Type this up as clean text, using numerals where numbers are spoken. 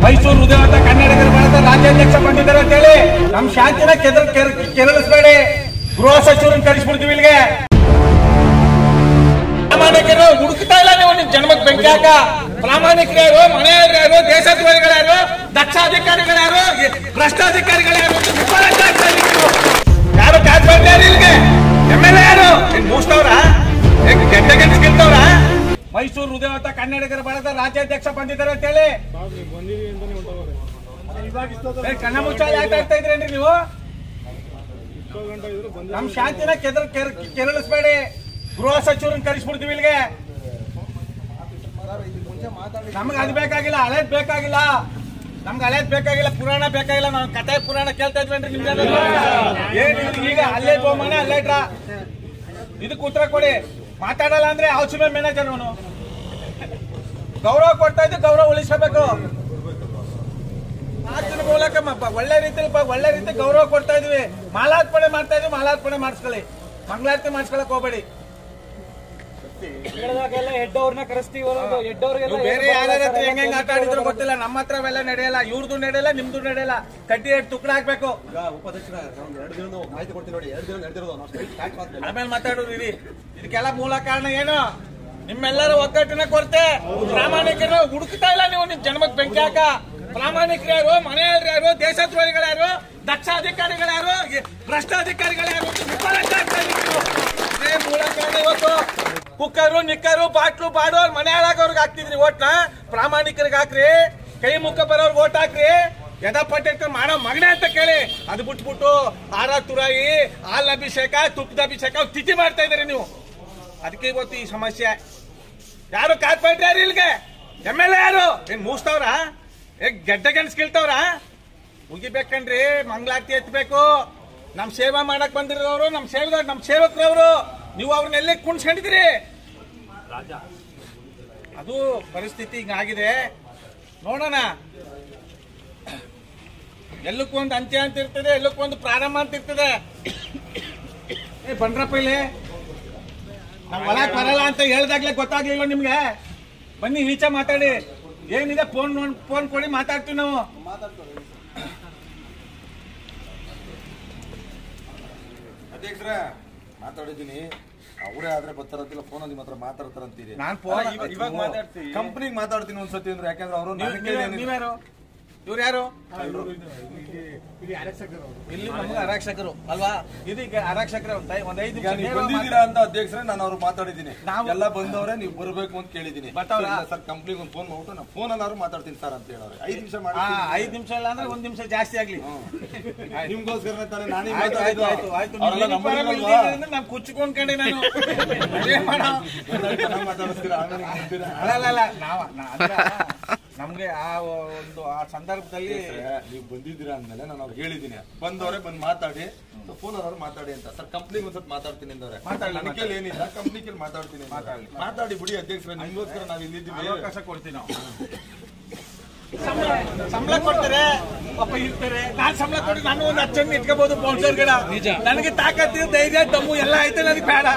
ಮೈಸೂರು ಉದಯವಂತ ಕನ್ನಡಿಗರ ಬಳಗದ ರಾಜ್ಯಾಧ್ಯಕ್ಷ ಬಂದಿದ್ದಾರೆ ಅಂತ ಹೇಳಿ ನಮ್ ಶಾಂತಿನ ಕೆರಳಿಸಬೇಡಿ. ಗೃಹ ಸಚಿವರನ್ನು ಕರೆಸ್ಬಿಡ್ತೀವಿ ಇಲ್ಲಿಗೆ. ಪ್ರಾಮಾಣಿಕರು ಹುಡುಕ್ತಾ ಇಲ್ಲ ನೀವು. ನಿಮ್ ಜನ್ಮಕ್ ಬೆಂಕಿ ಹಾಕ. ಪ್ರಾಮಾಣಿಕರು ಯಾರು, ಮನೆಯವರು ಯಾರು, ದೇಶದ್ರೋಹಿಗಳು ಯಾರು, ದಕ್ಷ ಅಧಿಕಾರಿಗಳು ಯಾರು, ಭ್ರಷ್ಟಾಧಿಕಾರಿಗಳು ಯಾರು, ಯಾರು ಕಾಡ್ಬಾರ್ದು ಇಲ್ಲಿಗೆ. MLA ಯಾರು ಮೂಸ್ತವ್ರ ಗೆಡ್ಡೆ ಗೆಲ್ತವ್ರ. ಮೈಸೂರು ಉದಯವಂತ ಕನ್ನಡಿಗರ ಬಳಗದ ರಾಜ್ಯಾಧ್ಯಕ್ಷ ಬಂದಿದ್ದಾರೆ ಅಂತ ಹೇಳಿ ಕಣ್ಣ ಮುಚ್ಚಾಲೆ ಆಟ ಆಡ್ತಾ ಇದ್ರೇನ್ರಿ ನೀವು? ನಮ್ ಶಾಂತಿನ ಕೆರಳಿಸಬೇಡಿ. ಗೃಹ ಸಚಿವರನ್ನು ಕರೆಸ್ಬಿಡ್ತೀವಿ ಇಲ್ಲಿಗೆ. ನಮ್ಗೆ ಅದು ಬೇಕಾಗಿಲ್ಲ, ಹಳೇದ್ ಬೇಕಾಗಿಲ್ಲ. ನಮ್ಗೆ ಹಳೇದ್ ಬೇಕಾಗಿಲ್ಲ, ಪುರಾಣ ಬೇಕಾಗಿಲ್ಲ. ನಾವು ಕಥೆ ಪುರಾಣ ಕೇಳ್ತಾ ಇದ್ವೇನ್ರಿ ನಿಮ್ಗೆ? ಏನ್ ಈಗ ಅಲ್ಲೇ ಗೋಮನೆ ಅಲ್ಲೇ ಇಟ್ರ ಇದಕ್ಕೆ ಉತ್ತರ ಕೊಡಿ. ಮಾತಾಡಲ್ಲ ಅಂದ್ರೆ ಔಷಧ ಮ್ಯಾನೇಜರ್ ಅವನು. ಗೌರವ ಕೊಡ್ತಾ ಇದ್ದು ಗೌರವ ಉಳಿಸಬೇಕು. ಮಾತಿನ ಮೂಲಕ ಒಳ್ಳೆ ರೀತಿ ಗೌರವ ಕೊಡ್ತಾ ಇದೀವಿ. ಮಾಲಾರ್ಪಣೆ ಮಾಡ್ತಾ ಇದೀವಿ. ಮಾಲಾರ್ಪಣೆ ಮಾಡಿಸ್ಕೊಳ್ಳಿ. ಮಂಗಳಾರತಿ ಮಾಡಿಸ್ಕೊಳಕ್ ಹೋಗ್ಬೇಡಿ. ಹೆಡ್ ಅವ್ರನ್ನ ಕರೆಸ್ತೀವಿ. ಬೇರೆ ಯಾರ ಹತ್ರ ಹೆಂಗ್ ಆಟ ಆಡಿದ್ರು ಗೊತ್ತಿಲ್ಲ. ನಮ್ಮ ಹತ್ರ ಅವೆಲ್ಲ ನಡೆಯಲ್ಲ. ಇವ್ರದ್ದು ನಡೆಯಲ್ಲ, ನಿಮ್ದು ನಡೆಯಲ್ಲ. ಕಟ್ಟಿ ತುಕಡ ಹಾಕ್ಬೇಕು. ಆಮೇಲೆ ಮಾತಾಡೋರು ಇರಿ. ಇದಕ್ಕೆಲ್ಲ ಮೂಲ ಕಾರಣ ಏನು? ನಿಮ್ಮೆಲ್ಲರ ಒಗ್ಗಟ್ಟಿನ ಕೊರತೆ. ಪ್ರಾಮಾಣಿಕರು ಹುಡುಕ್ತಾ ಇಲ್ಲ ನೀವು. ನಿಮ್ ಜನ್ಮಕ್ ಬೆಂಕಿ ಹಾಕ. ಪ್ರಾಮಾಣಿಕರು ಯಾರು, ಮನೆಯವರು ಯಾರು, ದೇಶದ್ರೋಹಿಗಳು ಯಾರು, ದಕ್ಷ ಅಧಿಕಾರಿಗಳು ಯಾರು, ಭ್ರಷ್ಟಾಧಿಕಾರಿಗಳು ಯಾರು, ಮೂಲ ಕಾರಣ. ಇವತ್ತು ಕುಕ್ಕರು, ನಿಕ್ಕರು, ಬಾಟ್ಲು, ಬಾಡೋ ಮನೆ ಹಾಳಾಗೋರ್ಗೆ ಹಾಕ್ತಿದ್ರಿ ಓಟ್ನ. ಪ್ರಾಮಾಣಿಕರಿಗೆ ಹಾಕ್ರಿ. ಕೈ ಮುಖ ಬರೋರ್ಗೆ ಓಟ್ ಹಾಕ್ರಿ. ಯಥಾಪಟ್ಟ ಮಾಡೋ ಮಗನೇ ಅಂತ ಕೇಳಿ. ಅದು ಬಿಟ್ಬಿಟ್ಟು ಆರ ತುರಾಯಿ, ಹಾಲ್ ಅಭಿಷೇಕ, ತುಪ್ಪದ ಅಭಿಷೇಕ ತಿಥಿ ಮಾಡ್ತಾ ಇದಾರೆ ನೀವು. ಅದಕ್ಕೆ ಇವತ್ತು ಈ ಸಮಸ್ಯೆ. ಯಾರು ಕಾರ್ಪೊರೇಟರ್ ಯಾರು ಇಲ್ಲಿಗೆ? MLA ಯಾರು ಏನ್ ಮೂಸ್ತವ್ರ? ಗೆಡ್ಡೆ ಗೆಣಸ್ಕಿಳ್ತವ್ರ? ಮುಗಿಬೇಕನ್ರಿ. ಮಂಗಳಾರತಿ ಎತ್ತಬೇಕು. ನಮ್ ಸೇವಾ ಮಾಡಕ್ ಬಂದಿರೋರು, ನಮ್ ಸೇವಕರವರು. ನೀವು ಅವ್ರನ್ನ ಎಲ್ಲೇ ಕುಣ್ಸ್ಕೊಂಡಿದ್ದೀರಿ? ಅದು ಪರಿಸ್ಥಿತಿ ಹಿಂಗಾಗಿದೆ. ನೋಡೋಣ. ಎಲ್ಲಕ್ಕೊಂದು ಅಂತ್ಯ ಅಂತ ಇರ್ತದೆ, ಎಲ್ಲಕ್ಕೊಂದು ಪ್ರಾರಂಭ ಅಂತ ಇರ್ತದೆ. ಬನ್ರಪ್ಪ ಇಲ್ಲಿ. ನಾವ್ ಒಳಗ್ ಬರಲ್ಲ ಅಂತ ಹೇಳ್ದಾಗ್ಲೇ ಗೊತ್ತಾಗ್ಲಿಲ್ಲ ನಿಮ್ಗೆ? ಬನ್ನಿ ಈಚೆ ಮಾತಾಡಿ. ಏನಿದೆ ಫೋನ್ ಕೊಡಿ, ಮಾತಾಡ್ತೀವಿ ನಾವು. ಅಧ್ಯಕ್ಷರ ಮಾತಾಡಿದ್ದೀನಿ. ಅವರೇ ಆದ್ರೆ ಬರ್ತಾರಂತಿಲ್ಲ, ಫೋನಲ್ಲಿ ಮಾತ್ರ ಮಾತಾಡ್ತಾರಂತೀರಿ. ನಾನು ಫೋನ್ ಇವಾಗ ಮಾತಾಡ್ತೀನಿ. ಕಂಪ್ನಿಗೆ ಮಾತಾಡ್ತೀನಿ ಒಂದ್ಸತಿ ಅಂದ್ರೆ. ಯಾಕಂದ್ರೆ ಅವರು ನೀವ್ಯಾರು? ಇವ್ರು ಯಾರು? ಇಲ್ಲಿ ನಮ್ಗೆ ಆರಕ್ಷಕರು ಅಲ್ವಾ? ಇದೀಗ ಆರಕ್ಷಕರ ಒಂದ್ 5 ನಿಮಿಷ ಬಂದಿದ್ದೀರಾ ಅಂತ ಅಧ್ಯಕ್ಷರೇ ನಾನು ಅವ್ರು ಮಾತಾಡಿದ್ದೀನಿ. ಎಲ್ಲ ಬಂದವ್ರೆ ನೀವು ಬರಬೇಕು ಅಂತ ಕೇಳಿದ್ದೀನಿ. ಸರ್ ಕಂಪ್ನಿಗೆ ಒಂದು ಫೋನ್ ಮಾಡ್ಬಿಟ್ಟು ನಾನು ಫೋನ್ ಅಲ್ಲಾರು ಮಾತಾಡ್ತೀನಿ ಸರ್ ಅಂತ ಹೇಳೋರು. 5 ನಿಮಿಷ ಮಾಡಿ. 5 ನಿಮಿಷ ಇಲ್ಲ ಅಂದ್ರೆ 1 ನಿಮಿಷ ಜಾಸ್ತಿ ಆಗ್ಲಿ. ನಿಮ್ಗೋಸ್ಕರ ತಾನೆ ನಾನೇ ನಾನ್ ಕುಚ್ಕೊಂಡ್ಕೊಂಡೆ ನಾನು. ಮಾತಾಡಿಸ್ತೀರಾ ಅಲ್ಲ ನಮ್ಗೆ ಆ ಸಂದರ್ಭದಲ್ಲಿ ನೀವು ಬಂದಿದ್ದೀರಾ ಅಂದ್ಮೇಲೆ ನಾನು ಅವ್ರಿಗೆ ಹೇಳಿದ್ದೀನಿ. ಬಂದವರೇ ಬಂದು ಮಾತಾಡಿ, ಫೋನ್ ಅವ್ರು ಮಾತಾಡಿ ಅಂತ. ಸರ್ ಕಂಪ್ನಿಗೆ ಒಂದ್ಸತಿ ಮಾತಾಡ್ತೀನಿ ಅಂದವ್ರೆ. ನನಗೆ ಏನಿಲ್ಲ, ಕಂಪ್ನಿಗೆ ಮಾತಾಡ್ತೀನಿ. ಮಾತಾಡಿ ಬಿಡಿ ಅಧ್ಯಕ್ಷರ. ನಿಮ್ಗೋಸ್ಕರ ನಾವ್ ಇಲ್ಲಿದ್ದೀವಿ. ಅವಕಾಶ ಕೊಡ್ತೀವಿ ನಾವು. ಸಂಬಳ ಕೊಡ್ತಾರೆ, ಪಾಪ ಇರ್ತಾರೆ. ನಾನ್ ಸಂಬಳ ಕೊಡಿ, ನಾನು ಒಂದು 10 ಜನ ಇಟ್ಕೋಬಹುದು ಸ್ಪಾನ್ಸರ್ ಗಿಡ. ನನಗೆ ತಾಕತ್ತು, ಧೈರ್ಯ, ದಮ್ಮು ಎಲ್ಲ ಐತೆ. ನನಗೆ ಬೇಡ.